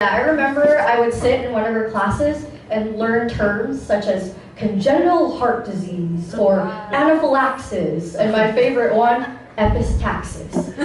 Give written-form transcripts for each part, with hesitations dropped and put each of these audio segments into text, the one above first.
Yeah, I remember I would sit in one of her classes and learn terms such as congenital heart disease or anaphylaxis, and my favorite one, epistaxis,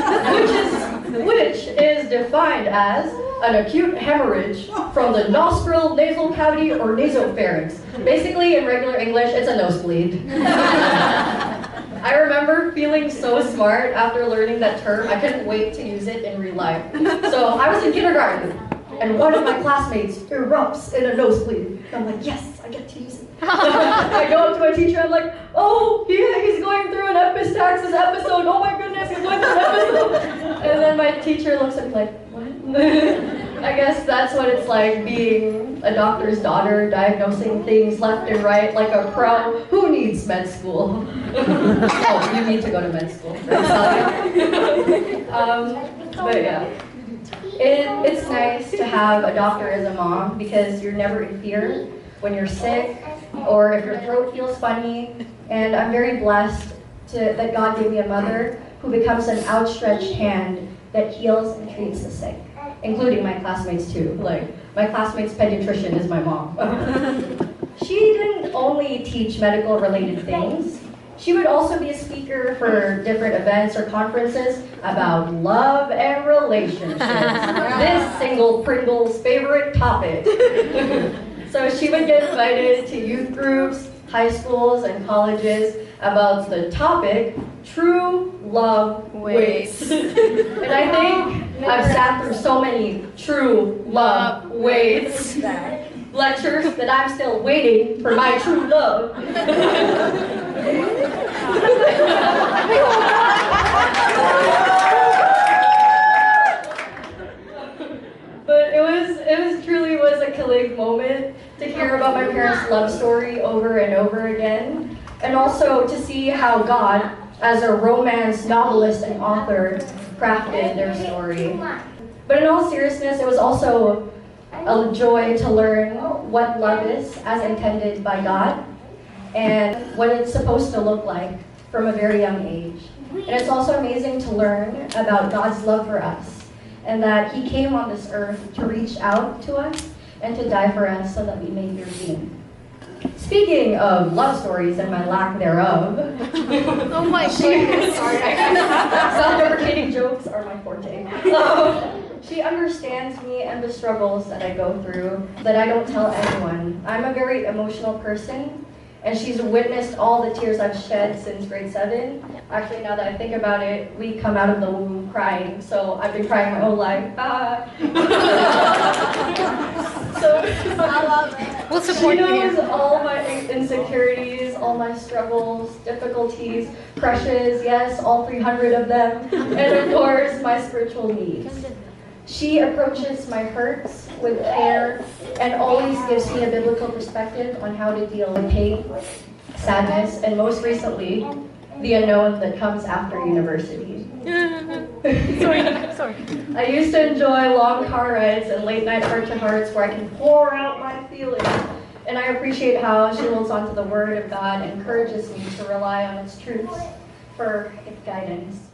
which is defined as an acute hemorrhage from the nostril, nasal cavity, or nasopharynx. Basically, in regular English, it's a nosebleed. I remember feeling so smart after learning that term. I couldn't wait to use it in real life. So I was in kindergarten, and one of my classmates erupts in a nosebleed. And I'm like, yes, I get to use it. I go up to my teacher, I'm like, oh, yeah, he's going through an epistaxis episode. Oh my goodness, he's going through an episode. And then my teacher looks at me like, what? I guess that's what it's like being a doctor's daughter, diagnosing things left and right like a pro. Who needs med school? Oh, you need to go to med school. But yeah. It's nice to have a doctor as a mom because you're never in fear when you're sick or if your throat feels funny. And I'm very blessed that God gave me a mother who becomes an outstretched hand that heals and treats the sick, including my classmates too. Like, my classmate's pediatrician is my mom. She didn't only teach medical related things. She would also be a speaker for different events or conferences about love and relationships. This single Pringle's favorite topic. So she would get invited to youth groups, high schools, and colleges about the topic, true love waits. And I think I've sat through so many true love waits lectures that I'm still waiting for my true love. But it truly was a killing moment to hear about my parents' love story over and over again, and also to see how God, as a romance novelist and author, crafted their story. But in all seriousness, it was also a joy to learn what love is as intended by God and what it's supposed to look like from a very young age. And it's also amazing to learn about God's love for us and that He came on this earth to reach out to us and to die for us so that we may be redeemed. Speaking of love stories and my lack thereof, oh my goodness, sorry. Self-deprecating jokes are my forte. She understands me and the struggles that I go through that I don't tell anyone. I'm a very emotional person, and she's witnessed all the tears I've shed since grade 7. Actually, now that I think about it, we come out of the womb crying, so I've been crying my whole life. So I love it. We'll support you. She knows all my insecurities, all my struggles, difficulties, crushes, yes, all 300 of them, and of course, my spiritual needs. She approaches my hurts with care and always gives me a biblical perspective on how to deal with pain, sadness, and most recently, the unknown that comes after university. Sorry. I used to enjoy long car rides and late night heart-to-hearts where I can pour out my feelings. And I appreciate how she holds on to the Word of God and encourages me to rely on its truths for its guidance.